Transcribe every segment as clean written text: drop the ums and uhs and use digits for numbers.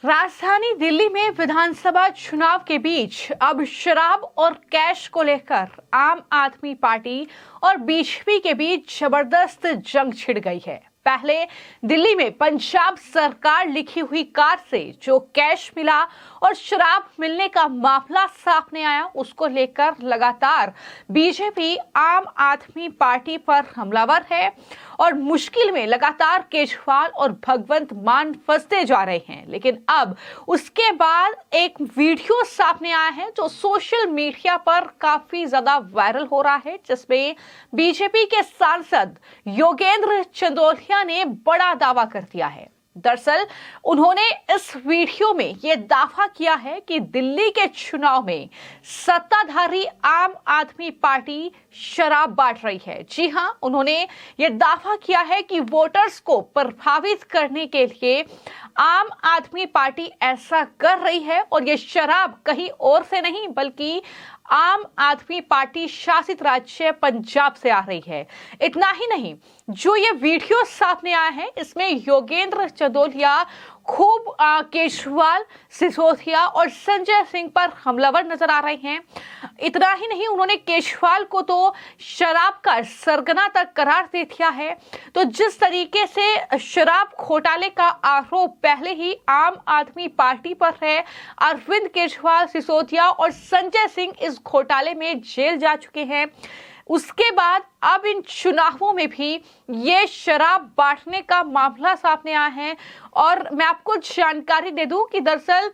राजधानी दिल्ली में विधानसभा चुनाव के बीच अब शराब और कैश को लेकर आम आदमी पार्टी और बीजेपी के बीच जबरदस्त जंग छिड़ गई है। पहले दिल्ली में पंजाब सरकार लिखी हुई कार से जो कैश मिला और शराब मिलने का मामला सामने आया, उसको लेकर लगातार बीजेपी आम आदमी पार्टी पर हमलावर है और मुश्किल में लगातार केजरीवाल और भगवंत मान फंसते जा रहे हैं। लेकिन अब उसके बाद एक वीडियो सामने आया है जो सोशल मीडिया पर काफी ज्यादा वायरल हो रहा है, जिसमें बीजेपी के सांसद योगेंद्र चंदोलिया ने बड़ा दावा कर दिया है। दरअसल उन्होंने इस वीडियो में यह दावा किया है कि दिल्ली के चुनाव में सत्ताधारी आम आदमी पार्टी शराब बांट रही है। जी हां, उन्होंने यह दावा किया है कि वोटर्स को प्रभावित करने के लिए आम आदमी पार्टी ऐसा कर रही है और यह शराब कहीं और से नहीं बल्कि आम आदमी पार्टी शासित राज्य पंजाब से आ रही है। इतना ही नहीं, जो ये वीडियो सामने आया है इसमें योगेंद्र चंदोलिया खूब केजरीवाल, सिसोदिया और संजय सिंह पर हमलावर नजर आ रहे हैं। इतना ही नहीं, उन्होंने केजरीवाल को तो शराब का सरगना तक करार दे दिया है। तो जिस तरीके से शराब घोटाले का आरोप पहले ही आम आदमी पार्टी पर है, अरविंद केजरीवाल, सिसोदिया और संजय सिंह इस घोटाले में जेल जा चुके हैं। उसके बाद अब इन चुनावों में भी ये शराब बांटने का मामला सामने आया है। और मैं आपको जानकारी दे दूं कि दरअसल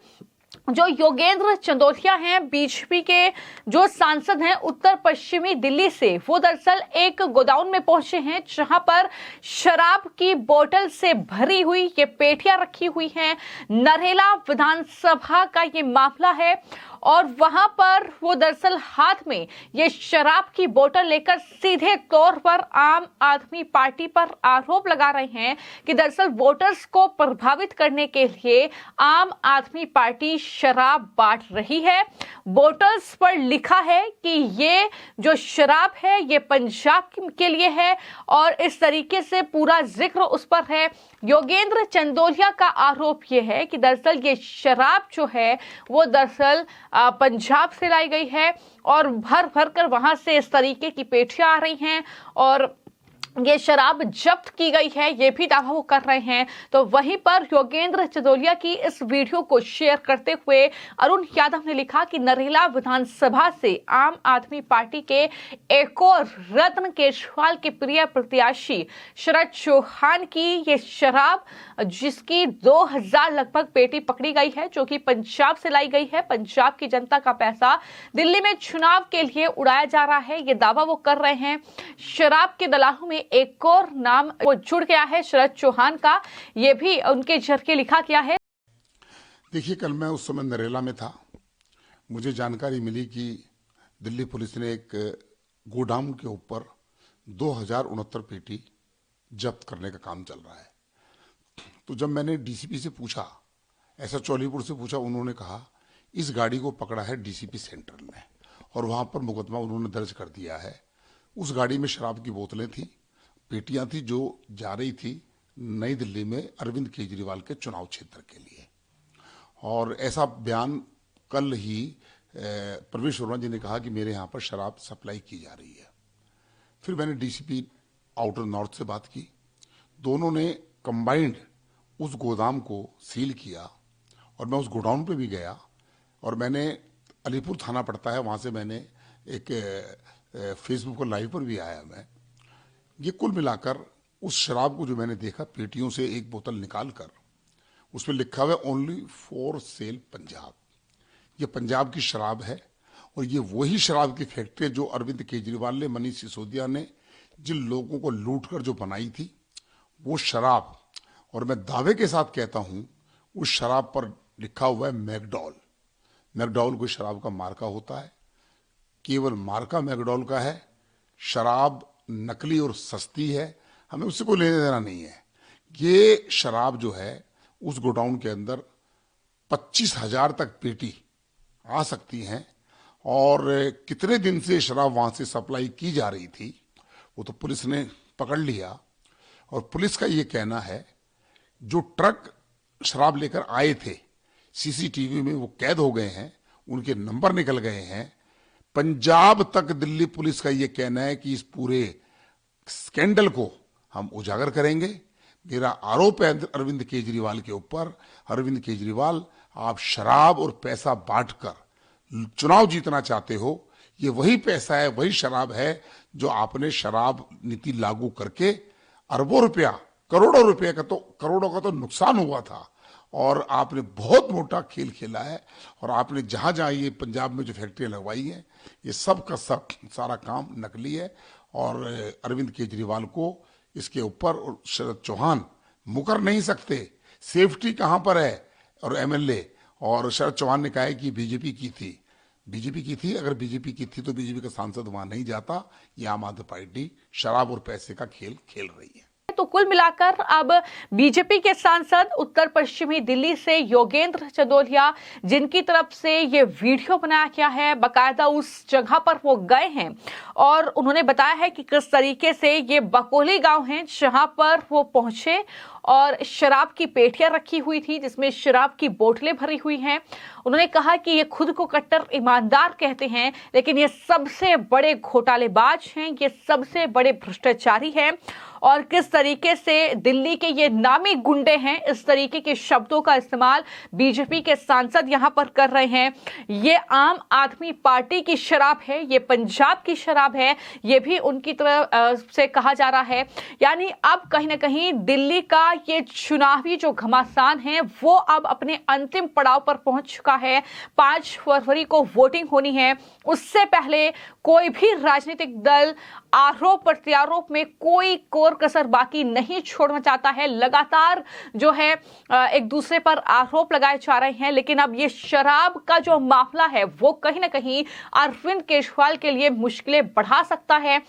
जो योगेंद्र चंदोलिया हैं, बीजेपी के जो सांसद हैं उत्तर पश्चिमी दिल्ली से, वो दरअसल एक गोदाउन में पहुंचे हैं जहां पर शराब की बोतल से भरी हुई ये पेटियां रखी हुई हैं। नरेला विधानसभा का ये मामला है और वहां पर वो दरअसल हाथ में ये शराब की बोतल लेकर सीधे तौर पर आम आदमी पार्टी पर आरोप लगा रहे हैं कि दरअसल वोटर्स को प्रभावित करने के लिए आम आदमी पार्टी शराब बांट रही है। बोतल्स पर लिखा है कि ये जो शराब है ये पंजाब के लिए है और इस तरीके से पूरा जिक्र उस पर है। योगेंद्र चंदोलिया का आरोप ये है कि दरअसल ये शराब जो है वो दरअसल पंजाब से लाई गई है और भर भर कर वहां से इस तरीके की पेटियां आ रही हैं और ये शराब जब्त की गई है, ये भी दावा वो कर रहे हैं। तो वहीं पर योगेंद्र चंदोलिया की इस वीडियो को शेयर करते हुए अरुण यादव ने लिखा कि नरेला विधानसभा से आम आदमी पार्टी के एक और रत्न केजरीवाल के प्रिय प्रत्याशी शरद चौहान की ये शराब, जिसकी 2000 लगभग पेटी पकड़ी गई है, जो कि पंजाब से लाई गई है। पंजाब की जनता का पैसा दिल्ली में चुनाव के लिए उड़ाया जा रहा है, ये दावा वो कर रहे हैं। शराब के दलालों में एक और नाम वो जुड़ गया है, शरद चौहान का, ये भी उनके जरिए लिखा गया है। देखिए, कल मैं उस समय नरेला में था। मुझे जानकारी मिली कि दिल्ली पुलिस ने एक गोदाम के ऊपर 2069 पेटी जब्त करने का काम चल रहा है। तो जब मैंने डीसीपी से पूछा, ऐसा चौलीपुर से पूछा, उन्होंने कहा इस गाड़ी को पकड़ा है डीसीपी सेंट्रल ने और वहां पर मुकदमा उन्होंने दर्ज कर दिया है। उस गाड़ी में शराब की बोतलें थी, पेटियां थी, जो जा रही थी नई दिल्ली में अरविंद केजरीवाल के चुनाव क्षेत्र के लिए। और ऐसा बयान कल ही प्रवेश वर्मा जी ने कहा कि मेरे यहाँ पर शराब सप्लाई की जा रही है। फिर मैंने डीसीपी आउटर नॉर्थ से बात की, दोनों ने कंबाइंड उस गोदाम को सील किया और मैं उस गोडाउन पे भी गया और मैंने अलीपुर थाना पड़ता है, वहाँ से मैंने एक फेसबुक पर लाइव पर भी आया मैं। ये कुल मिलाकर उस शराब को जो मैंने देखा, पेटियों से एक बोतल निकालकर उसमें लिखा हुआ ओनली फॉर सेल पंजाब। ये पंजाब की शराब है और ये वही शराब की फैक्ट्री है जो अरविंद केजरीवाल ने, मनीष सिसोदिया ने जिन लोगों को लूटकर जो बनाई थी वो शराब। और मैं दावे के साथ कहता हूं उस शराब पर लिखा हुआ है मैकडॉल। मैकडॉल कोई शराब का मार्का होता है, केवल मार्का मैकडॉल का है। शराब नकली और सस्ती है, हमें उससे कोई लेने देना नहीं है। ये शराब जो है उस गोडाउन के अंदर 25,000 तक पेटी आ सकती हैं और कितने दिन से शराब वहां से सप्लाई की जा रही थी वो तो पुलिस ने पकड़ लिया। और पुलिस का ये कहना है जो ट्रक शराब लेकर आए थे सीसीटीवी में वो कैद हो गए हैं, उनके नंबर निकल गए हैं। पंजाब तक दिल्ली पुलिस का ये कहना है कि इस पूरे स्कैंडल को हम उजागर करेंगे। मेरा आरोप है अरविंद केजरीवाल के ऊपर। अरविंद केजरीवाल, आप शराब और पैसा बांटकर चुनाव जीतना चाहते हो। ये वही पैसा है, वही शराब है जो आपने शराब नीति लागू करके अरबों रुपया, करोड़ों का तो नुकसान हुआ था। और आपने बहुत मोटा खेल खेला है। और आपने जहां जहां ये पंजाब में जो फैक्ट्रियां लगवाई हैं, ये सब का सब सारा काम नकली है। और अरविंद केजरीवाल को इसके ऊपर शरद चौहान मुकर नहीं सकते। सेफ्टी कहां पर है? और एमएलए, और शरद चौहान ने कहा है कि बीजेपी की थी। अगर बीजेपी की थी तो बीजेपी का सांसद वहां नहीं जाता। ये आम आदमी पार्टी शराब और पैसे का खेल खेल रही है। तो कुल मिलाकर अब बीजेपी के सांसद उत्तर पश्चिमी दिल्ली से योगेंद्र चंदोलिया, जिनकी तरफ से ये वीडियो बनाया गया है, बकायदा उस जगह पर वो गए हैं और उन्होंने बताया है कि किस तरीके से ये बकोली गांव है जहां पर वो पहुंचे और शराब की पेटियां रखी हुई थी जिसमें शराब की बोतलें भरी हुई हैं। उन्होंने कहा कि ये खुद को कट्टर ईमानदार कहते हैं, लेकिन ये सबसे बड़े घोटालेबाज हैं, ये सबसे बड़े भ्रष्टाचारी हैं। और किस तरीके से दिल्ली के ये नामी गुंडे हैं, इस तरीके के शब्दों का इस्तेमाल बीजेपी के सांसद यहां पर कर रहे हैं। ये आम आदमी पार्टी की शराब है, ये पंजाब की शराब है, ये भी उनकी तरफ से कहा जा रहा है। यानी अब कहीं ना कहीं दिल्ली का ये चुनावी जो घमासान है वो अब अपने अंतिम पड़ाव पर पहुंच चुका है। 5 फरवरी को वोटिंग होनी है। उससे पहले कोई भी राजनीतिक दल आरोप प्रत्यारोप में कोई कोर कसर बाकी नहीं छोड़ना चाहता है। लगातार जो है एक दूसरे पर आरोप लगाए जा रहे हैं, लेकिन अब ये शराब का जो मामला है वो कहीं ना कहीं अरविंद केजरीवाल के लिए मुश्किलें बढ़ा सकता है।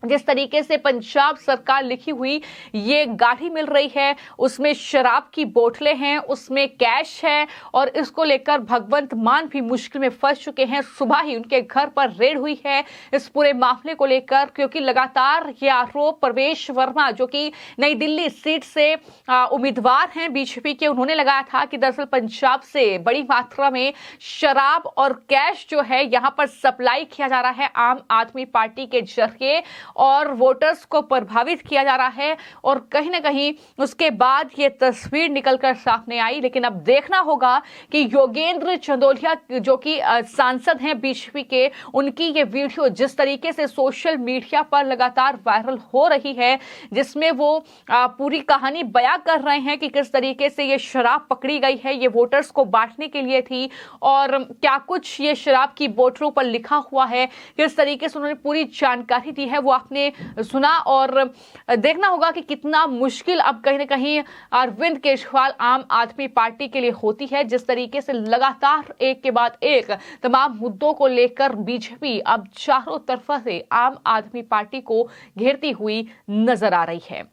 जिस तरीके से पंजाब सरकार लिखी हुई ये गाड़ी मिल रही है, उसमें शराब की बोतलें हैं, उसमें कैश है और इसको लेकर भगवंत मान भी मुश्किल में फंस चुके हैं। सुबह ही उनके घर पर रेड हुई है इस पूरे मामले को लेकर, क्योंकि लगातार ये आरोप प्रवेश वर्मा जो कि नई दिल्ली सीट से उम्मीदवार हैं बीजेपी के, उन्होंने लगाया था कि दरअसल पंजाब से बड़ी मात्रा में शराब और कैश जो है यहाँ पर सप्लाई किया जा रहा है आम आदमी पार्टी के जरिए और वोटर्स को प्रभावित किया जा रहा है। और कहीं ना कहीं उसके बाद ये तस्वीर निकलकर सामने आई। लेकिन अब देखना होगा कि योगेंद्र चंदोलिया जो कि सांसद हैं बीजेपी के, उनकी ये वीडियो जिस तरीके से सोशल मीडिया पर लगातार वायरल हो रही है, जिसमें वो पूरी कहानी बयां कर रहे हैं कि किस तरीके से ये शराब पकड़ी गई है, ये वोटर्स को बांटने के लिए थी और क्या कुछ ये शराब की बोतलों पर लिखा हुआ है, किस तरीके से उन्होंने पूरी जानकारी दी है, वो आपने सुना। और देखना होगा कि कितना मुश्किल अब कहीं ना कहीं अरविंद केजरीवाल आम आदमी पार्टी के लिए होती है, जिस तरीके से लगातार एक के बाद एक तमाम मुद्दों को लेकर बीजेपी अब चारों तरफ से आम आदमी पार्टी को घेरती हुई नजर आ रही है।